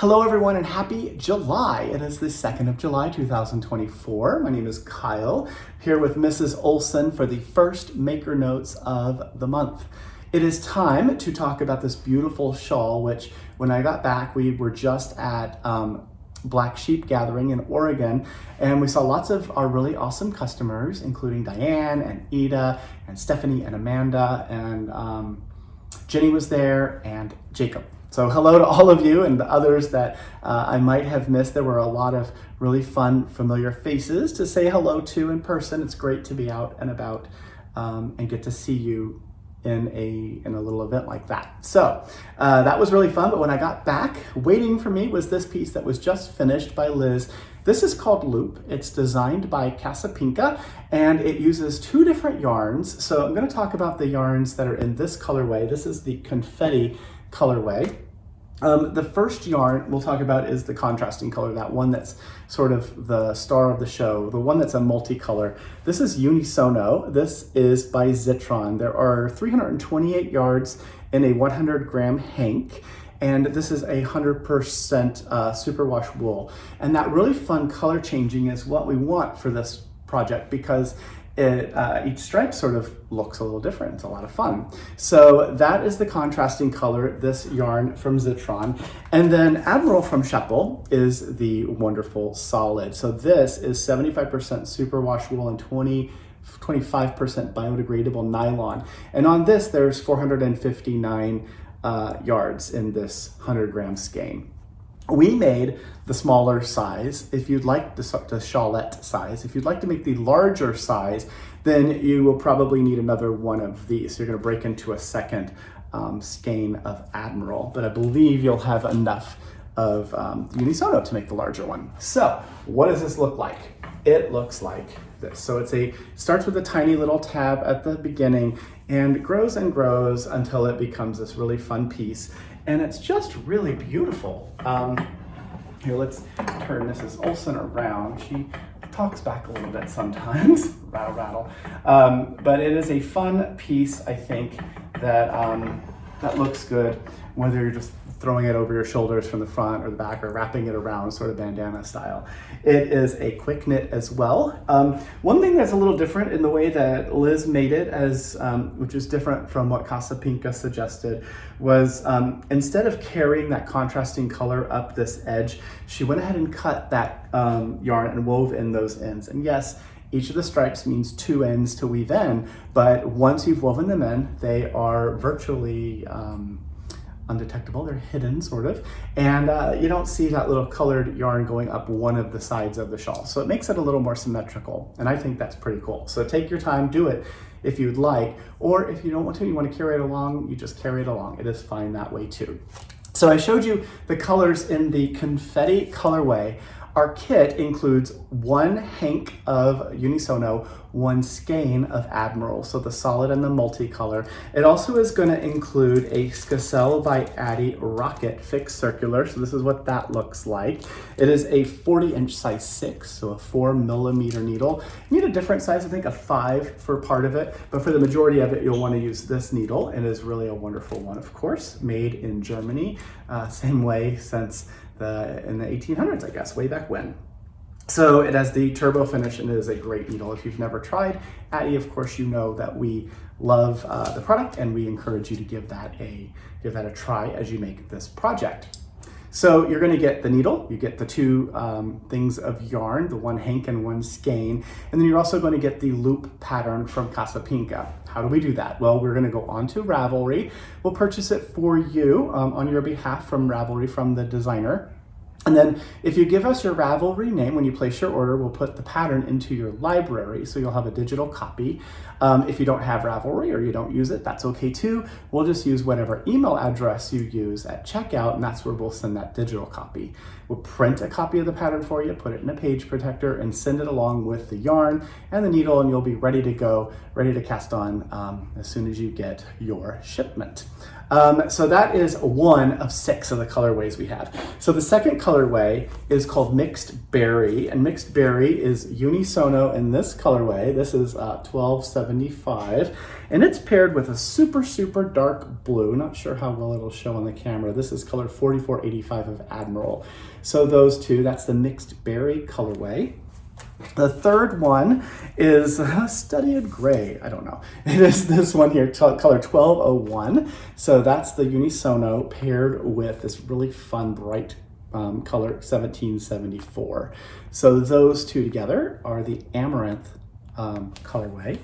Hello everyone and happy July. It is the 2nd of July 2024. My name is Kyle, here with Mrs. Olson for the first Maker Notes of the month. It is time to talk about this beautiful shawl, which when I got back, we were just at Black Sheep Gathering in Oregon, and we saw lots of our really awesome customers, including Diane and Ida and Stephanie and Amanda, and Jenny was there, and Jacob. So hello to all of you and the others that I might have missed. There were a lot of really fun, familiar faces to say hello to in person. It's great to be out and about and get to see you in a little event like that. So that was really fun, but when I got back, waiting for me was this piece that was just finished by Liz. This is called Loop. It's designed by Casapinka, and it uses two different yarns. So I'm gonna talk about the yarns that are in this colorway. This is the confetti colorway. The first yarn we'll talk about is the contrasting color, that one that's sort of the star of the show, the one that's a multicolor. This is Unisono. This is by Zitron. There are 328 yards in a 100 gram hank, and this is 100% superwash wool. And that really fun color changing is what we want for this project, because each stripe sort of looks a little different. It's a lot of fun. So that is the contrasting color, this yarn from Zitron. And then Admiral from Sheppel is the wonderful solid. So this is 75% superwash wool and 25% biodegradable nylon. And on this, there's 459 yards in this 100 gram skein. We made the smaller size. If you'd like the shawlette size, if you'd like to make the larger size, then you will probably need another one of these. So you're gonna break into a second skein of Admiral, but I believe you'll have enough of Unisono to make the larger one. So what does this look like? It looks like this. So it starts with a tiny little tab at the beginning and grows until it becomes this really fun piece. And it's just really beautiful. Here, let's turn Mrs. Olson around. She talks back a little bit sometimes, rattle. But it is a fun piece, I think, that looks good, whether you're just throwing it over your shoulders from the front or the back, or wrapping it around sort of bandana style. It is a quick knit as well. One thing that's a little different in the way that Liz made it, which is different from what Casapinka suggested, was instead of carrying that contrasting color up this edge, she went ahead and cut that yarn and wove in those ends. And yes, each of the stripes means two ends to weave in, but once you've woven them in, they are virtually undetectable. They're hidden, sort of, and you don't see that little colored yarn going up one of the sides of the shawl. So it makes it a little more symmetrical, and I think that's pretty cool. So take your time, do it if you'd like, or if you don't want to, you want to carry it along, you just carry it along. It is fine that way too. So I showed you the colors in the confetti colorway. Our kit includes one hank of Unisono, one skein of Admiral, so the solid and the multicolor. It also is going to include a Skacel by Addi Rocket fixed circular, so this is what that looks like. It is a 40-inch size 6, so a 4mm needle. You need a different size, I think a 5 for part of it, but for the majority of it, you'll want to use this needle. It is really a wonderful one, of course, made in Germany, same way since in the 1800s, I guess, way back when. So it has the turbo finish, and it is a great needle. If you've never tried Addi, of course, you know that we love the product, and we encourage you to give that a try as you make this project. So you're going to get the needle, you get the two things of yarn, the one hank and one skein, and then you're also going to get the loop pattern from Casapinka. How do we do that? Well, we're going to go on to Ravelry. We'll purchase it for you on your behalf from Ravelry, from the designer. And then if you give us your Ravelry name when you place your order, we'll put the pattern into your library, so you'll have a digital copy. If you don't have Ravelry or you don't use it, that's okay too. We'll just use whatever email address you use at checkout, and that's where we'll send that digital copy. We'll print a copy of the pattern for you, put it in a page protector, and send it along with the yarn and the needle, and you'll be ready to go, ready to cast on as soon as you get your shipment. So that is one of 6 of the colorways we have. So the second colorway is called Mixed Berry, and Mixed Berry is unisono in this colorway. This is 1275, and it's paired with a super, super dark blue. Not sure how well it'll show on the camera. This is color 4485 of Admiral. So those two, that's the Mixed Berry colorway. The third one is Studied Gray. I don't know. It is this one here, color 1201. So that's the unisono paired with this really fun, bright color 1774. So those two together are the Amaranth colorway.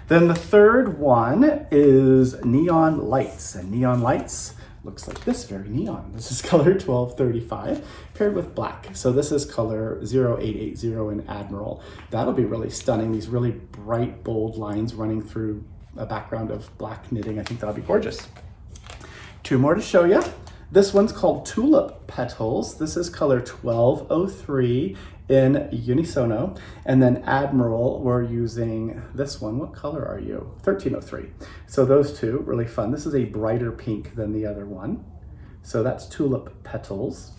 Then the third one is Neon Lights. And Neon Lights looks like this, very neon. This is color 1235 paired with black. So this is color 0880 in Admiral. That'll be really stunning. These really bright, bold lines running through a background of black knitting. I think that'll be gorgeous. 2 more to show you. This one's called Tulip Petals. This is color 1203 in unisono. And then Admiral, we're using this one. What color are you? 1303. So those two, really fun. This is a brighter pink than the other one. So that's Tulip Petals.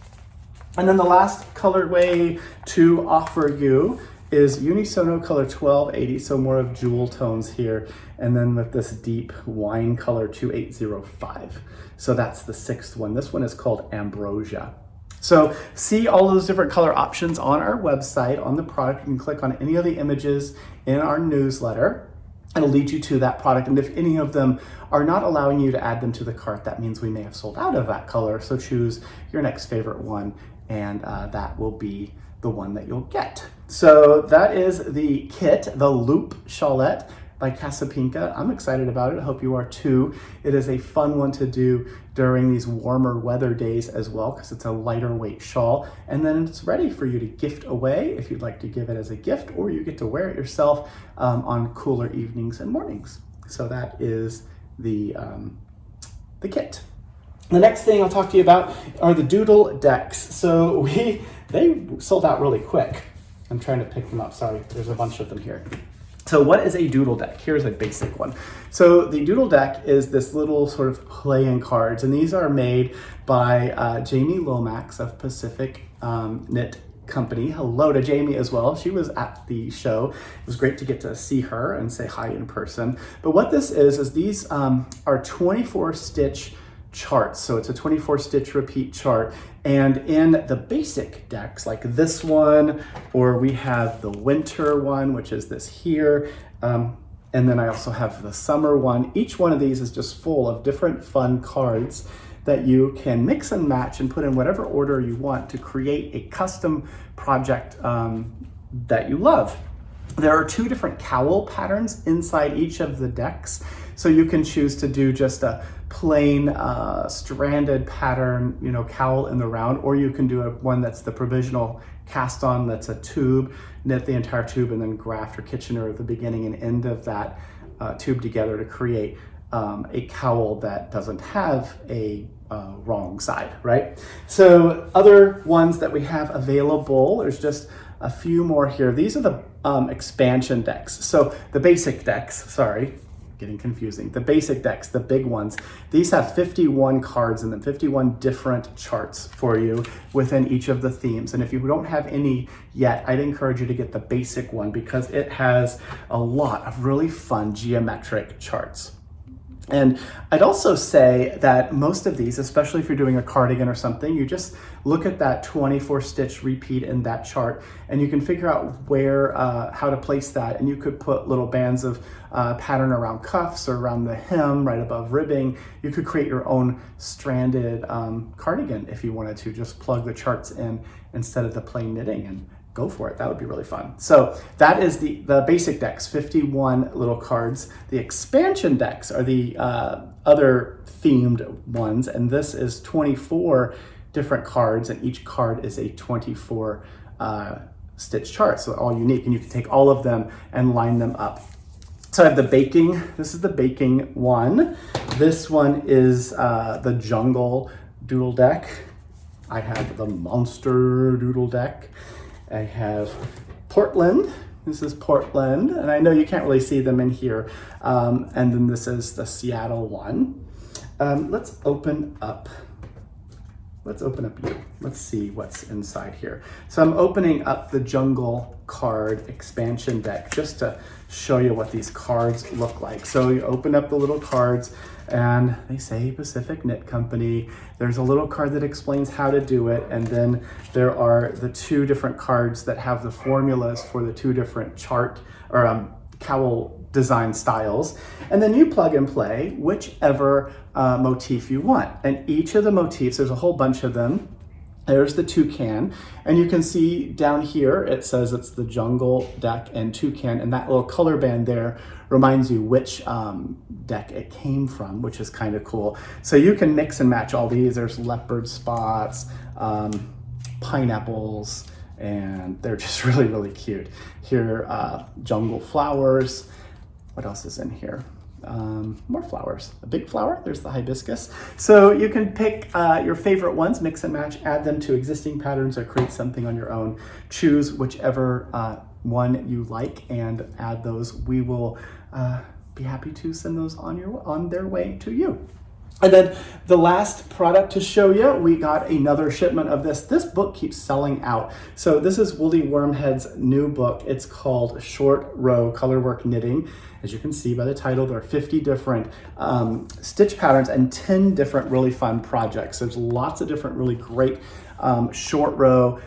And then the last colorway to offer you is unisono color 1280, so more of jewel tones here, and then with this deep wine color 2805. So that's the 6th one. This one is called Ambrosia. So see all those different color options on our website, on the product. You can click on any of the images in our newsletter. It'll lead you to that product. And if any of them are not allowing you to add them to the cart, that means we may have sold out of that color. So choose your next favorite one, and that will be the one that you'll get. So that is the kit, the Loop Shawlette by Casapinka. I'm excited about it. I hope you are too. It is a fun one to do during these warmer weather days as well, because it's a lighter weight shawl. And then it's ready for you to gift away if you'd like to give it as a gift, or you get to wear it yourself on cooler evenings and mornings. So that is the kit. The next thing I'll talk to you about are the Doodle Decks. So they sold out really quick. I'm trying to pick them up. Sorry, there's a bunch of them here. So what is a doodle deck? Here's a basic one. So the doodle deck is this little sort of play-in cards, and these are made by Jamie Lomax of Pacific Knit Company. Hello to Jamie as well. She was at the show. It was great to get to see her and say hi in person. But what this is these are 24 stitch charts. So it's a 24 stitch repeat chart. And in the basic decks, like this one, or we have the winter one, which is this here. And then I also have the summer one. Each one of these is just full of different fun cards that you can mix and match and put in whatever order you want to create a custom project that you love. There are 2 different cowl patterns inside each of the decks. So you can choose to do just a plain stranded pattern, cowl in the round, or you can do one that's the provisional cast on, that's a tube, knit the entire tube, and then graft or Kitchener at the beginning and end of that tube together to create a cowl that doesn't have a wrong side, right? So other ones that we have available, there's just a few more here. These are the expansion decks. So the basic decks, sorry, getting confusing. The basic decks, the big ones, these have 51 cards in them, 51 different charts for you within each of the themes. And if you don't have any yet, I'd encourage you to get the basic one because it has a lot of really fun geometric charts. And I'd also say that most of these, especially if you're doing a cardigan or something, you just look at that 24 stitch repeat in that chart and you can figure out where, how to place that. And you could put little bands of pattern around cuffs or around the hem right above ribbing. You could create your own stranded cardigan if you wanted to, just plug the charts in instead of the plain knitting and go for it. That would be really fun. So that is the basic decks, 51 little cards. The expansion decks are the other themed ones, and this is 24 different cards, and each card is a 24 stitch chart, so all unique, and you can take all of them and line them up. So I have the baking, this is the baking one. This one is the jungle doodle deck. I have the monster doodle deck. I have Portland. This is Portland, and I know you can't really see them in here. And then this is the Seattle one. Let's open up you. Let's see what's inside here. So I'm opening up the Jungle card expansion deck just to show you what these cards look like. So you open up the little cards and they say Pacific Knit Company. There's a little card that explains how to do it. And then there are the two different cards that have the formulas for the two different chart or cowl design styles. And then you plug and play whichever motif you want. And each of the motifs, there's a whole bunch of them. There's the toucan, and you can see down here, it says it's the Jungle deck and toucan, and that little color band there reminds you which deck it came from, which is kind of cool. So you can mix and match all these. There's leopard spots, pineapples, and they're just really, really cute. Here, jungle flowers. What else is in here? More flowers. A big flower, there's the hibiscus. So you can pick your favorite ones, mix and match, add them to existing patterns or create something on your own. Choose whichever one you like and add those. We will be happy to send those on their way to you. And then the last product to show you, we got another shipment of this. This book keeps selling out. So this is Woolly Wormhead's new book. It's called Short Row Colorwork Knitting. As you can see by the title, there are 50 different stitch patterns and 10 different really fun projects. There's lots of different really great short row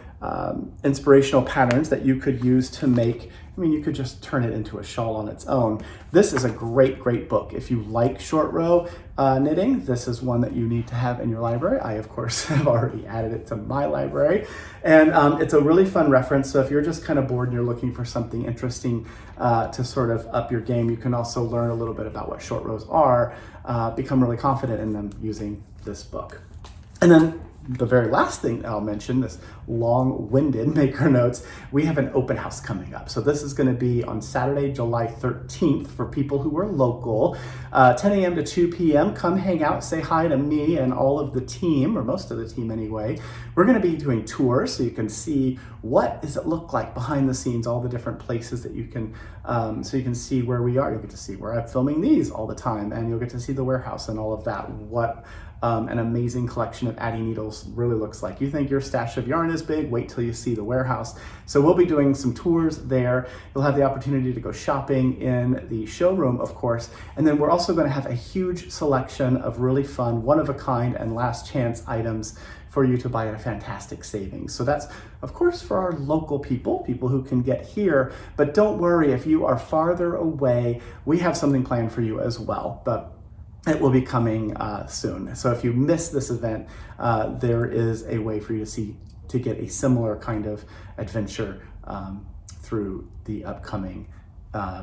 inspirational patterns that you could use to make. I mean, you could just turn it into a shawl on its own. This is a great, great book. If you like short row knitting, this is one that you need to have in your library. I, of course, have already added it to my library. And it's a really fun reference. So if you're just kind of bored and you're looking for something interesting to sort of up your game, you can also learn a little bit about what short rows are, become really confident in them using this book. And then the very last thing I'll mention, this long-winded maker notes, we have an open house coming up. So this is going to be on Saturday, July 13th for people who are local, 10 a.m. to 2 p.m. Come hang out, say hi to me and all of the team, or most of the team anyway. We're going to be doing tours so you can see what does it look like behind the scenes, all the different places that you can, so you can see where we are. You'll get to see where I'm filming these all the time, and you'll get to see the warehouse and all of that. What an amazing collection of Addie needles really looks like. You think your stash of yarn is big, wait till you see the warehouse. So we'll be doing some tours there. You'll have the opportunity to go shopping in the showroom, of course. And then we're also going to have a huge selection of really fun, one-of-a-kind and last chance items for you to buy at a fantastic savings. So that's, of course, for our local people who can get here. But don't worry, if you are farther away, we have something planned for you as well. But it will be coming soon. So if you miss this event, there is a way for you to get a similar kind of adventure through the upcoming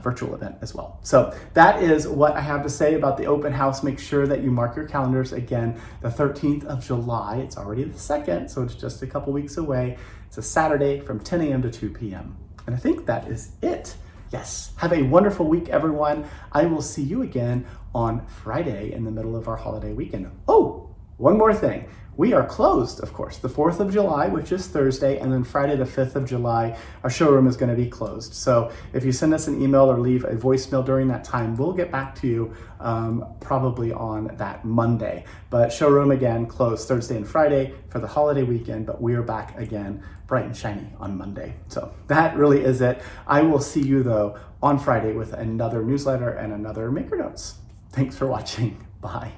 virtual event as well. So that is what I have to say about the open house. Make sure that you mark your calendars. Again, the 13th of July, it's already the 2nd, so it's just a couple weeks away. It's a Saturday from 10 a.m. to 2 p.m. And I think that is it. Yes, have a wonderful week, everyone. I will see you again on Friday in the middle of our holiday weekend. Oh, one more thing. We are closed, of course, the 4th of July, which is Thursday, and then Friday the 5th of July, our showroom is going to be closed. So if you send us an email or leave a voicemail during that time, we'll get back to you probably on that Monday. But showroom, again, closed Thursday and Friday for the holiday weekend, but we are back again bright and shiny on Monday. So that really is it. I will see you, though, on Friday with another newsletter and another Maker Notes. Thanks for watching. Bye.